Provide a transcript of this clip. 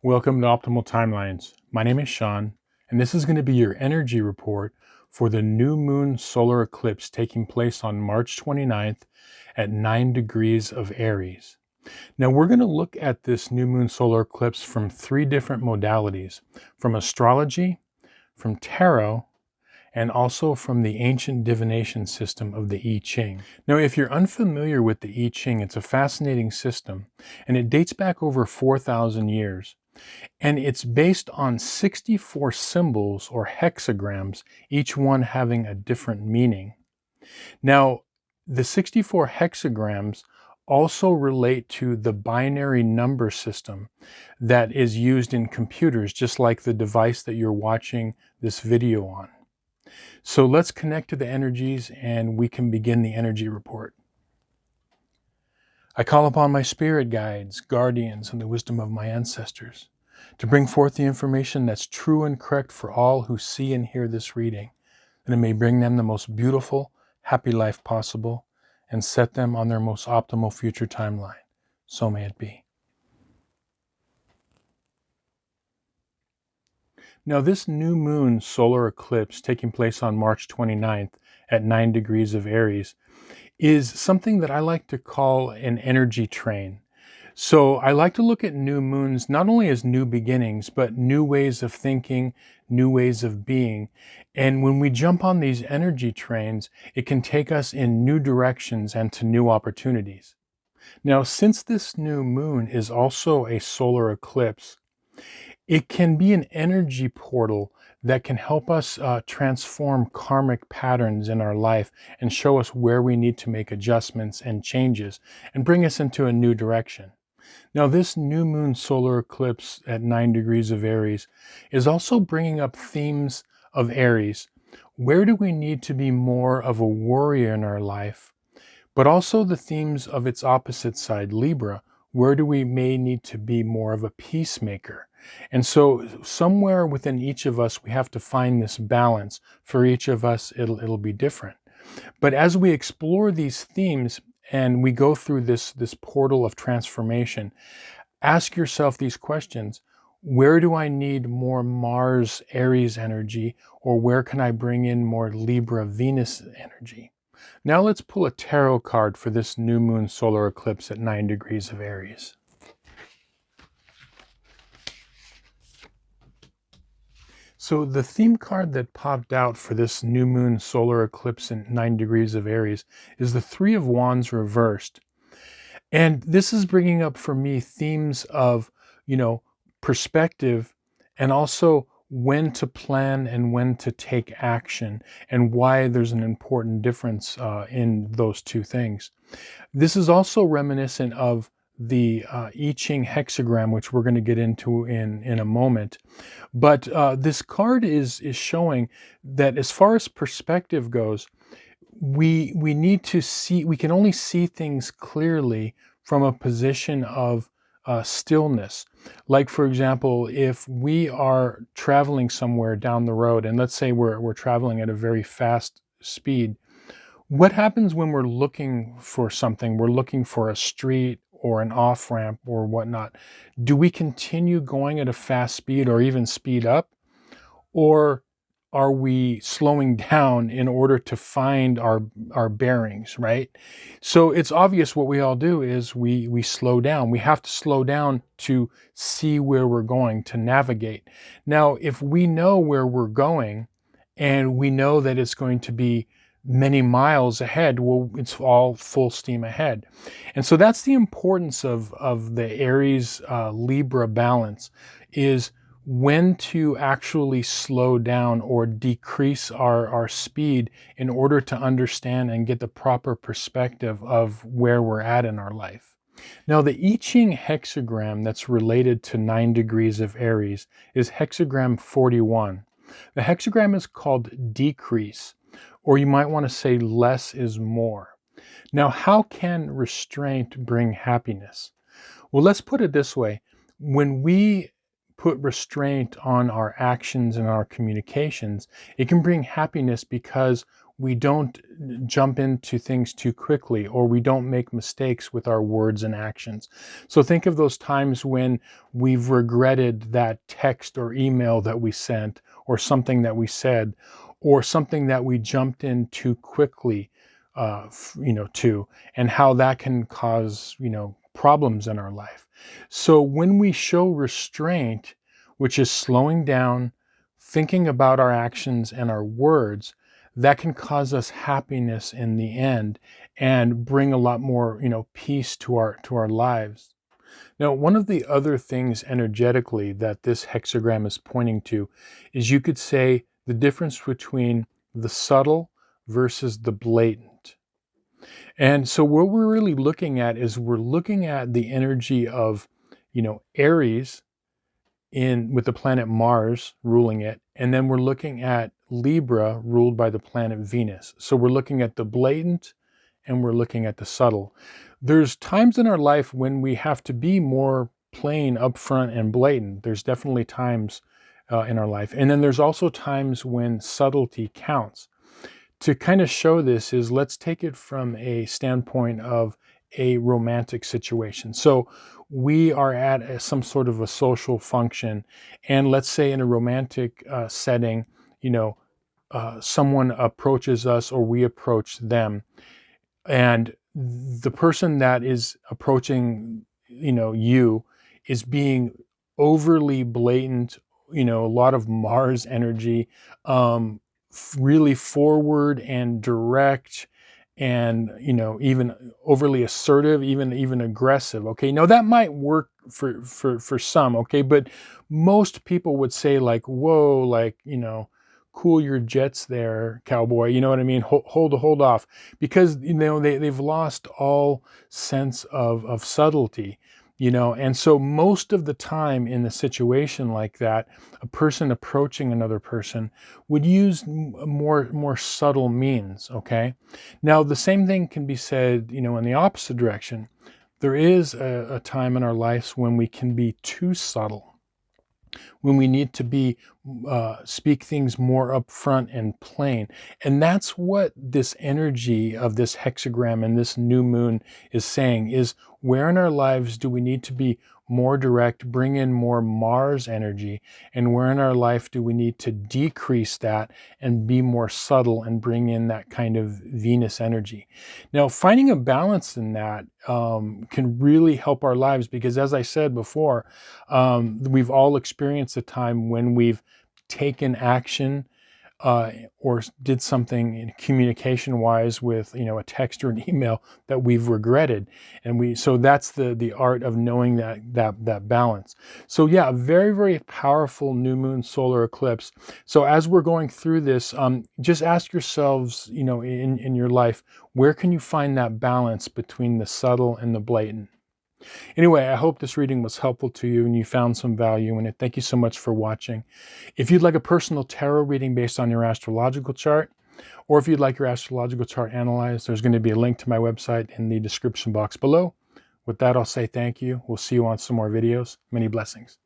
Welcome to Optimal Timelines. My name is Sean, and this is going to be your energy report for the new moon solar eclipse taking place on March 29th at 9 degrees of Aries. Now, we're going to look at this new moon solar eclipse from three different modalities, from astrology, from tarot, and also from the ancient divination system of the I Ching. Now, if you're unfamiliar with the I Ching, it's a fascinating system, and it dates back over 4,000 years. And it's based on 64 symbols or hexagrams, each one having a different meaning. Now, the 64 hexagrams also relate to the binary number system that is used in computers, just like the device that you're watching this video on. So let's connect to the energies and we can begin the energy report. I call upon my spirit guides, guardians, and the wisdom of my ancestors to bring forth the information that's true and correct for all who see and hear this reading, that it may bring them the most beautiful, happy life possible and set them on their most optimal future timeline. So may it be. Now, this new moon solar eclipse taking place on March 29th at 9 degrees of Aries is something that I like to call an energy train. So I like to look at new moons not only as new beginnings, but new ways of thinking, new ways of being. And when we jump on these energy trains, it can take us in new directions and to new opportunities. Now, since this new moon is also a solar eclipse, it can be an energy portal that can help us transform karmic patterns in our life and show us where we need to make adjustments and changes and bring us into a new direction. Now, this new moon solar eclipse at 9 degrees of Aries is also bringing up themes of Aries. Where do we need to be more of a warrior in our life? But also the themes of its opposite side, Libra. Where do we may need to be more of a peacemaker? And so somewhere within each of us, we have to find this balance. For each of us, it'll be different. But as we explore these themes and we go through this portal of transformation, ask yourself these questions. Where do I need more Mars Aries energy, or where can I bring in more Libra Venus energy? Now let's pull a tarot card for this new moon solar eclipse at 9 degrees of Aries. So the theme card that popped out for this new moon solar eclipse in 9 degrees of Aries is the Three of Wands reversed. And this is bringing up for me themes of, perspective, and also when to plan and when to take action, and why there's an important difference in those two things. This is also reminiscent of the I Ching hexagram, which we're going to get into in a moment. But this card is showing that as far as perspective goes, we need to see, we can only see things clearly from a position of stillness. Like, for example, if we are traveling somewhere down the road, and let's say we're traveling at a very fast speed, what happens when we're looking for something? We're looking for a street or an off-ramp or whatnot. Do we continue going at a fast speed or even speed up? Or are we slowing down in order to find our bearings, right? So it's obvious what we all do is we slow down. We have to slow down to see where we're going, to navigate. Now, if we know where we're going and we know that it's going to be many miles ahead, well, it's all full steam ahead. And so that's the importance of the Aries Libra balance, is when to actually slow down or decrease our speed in order to understand and get the proper perspective of where we're at in our life. Now, the I Ching hexagram that's related to 9 degrees of Aries is hexagram 41. The hexagram is called decrease, or you might want to say less is more. Now, how can restraint bring happiness? Well, let's put it this way. When we put restraint on our actions and our communications, it can bring happiness because we don't jump into things too quickly, or we don't make mistakes with our words and actions. So think of those times when we've regretted that text or email that we sent, or something that we said, or something that we jumped in too quickly, to, and how that can cause, problems in our life. So when we show restraint, which is slowing down, thinking about our actions and our words, that can cause us happiness in the end and bring a lot more, peace to our lives. Now, one of the other things energetically that this hexagram is pointing to is, you could say, the difference between the subtle versus the blatant. And so what we're really looking at is, we're looking at the energy of, Aries, with the planet Mars ruling it, and then we're looking at Libra ruled by the planet Venus. So we're looking at the blatant and we're looking at the subtle. There's times in our life when we have to be more plain, upfront, and blatant. There's definitely times in our life. And then there's also times when subtlety counts. To kind of show this is, let's take it from a standpoint of a romantic situation. So we are at some sort of a social function, and let's say in a romantic setting, someone approaches us or we approach them, and the person that is approaching, you, is being overly blatant, a lot of Mars energy, really forward and direct, and even overly assertive, even aggressive. Okay, now that might work for some, okay, but most people would say, like, whoa, like, cool your jets there, cowboy, you know what I mean? Hold off, because they've lost all sense of subtlety. And so most of the time in a situation like that, a person approaching another person would use more subtle means. Okay, now the same thing can be said, in the opposite direction. There is a time in our lives when we can be too subtle, when we need to be speak things more upfront and plain. And that's what this energy of this hexagram and this new moon is saying, is where in our lives do we need to be more direct, bring in more Mars energy, and where in our life do we need to decrease that and be more subtle and bring in that kind of Venus energy. Now, finding a balance in that can really help our lives, because, as I said before, we've all experienced a time when we've taken action or did something in communication wise with, a text or an email that we've regretted. And so that's the art of knowing that balance. So yeah, a very, very powerful new moon solar eclipse. So as we're going through this, just ask yourselves, in your life, where can you find that balance between the subtle and the blatant? Anyway, I hope this reading was helpful to you and you found some value in it. Thank you so much for watching. If you'd like a personal tarot reading based on your astrological chart, or if you'd like your astrological chart analyzed, there's going to be a link to my website in the description box below. With that, I'll say thank you. We'll see you on some more videos. Many blessings.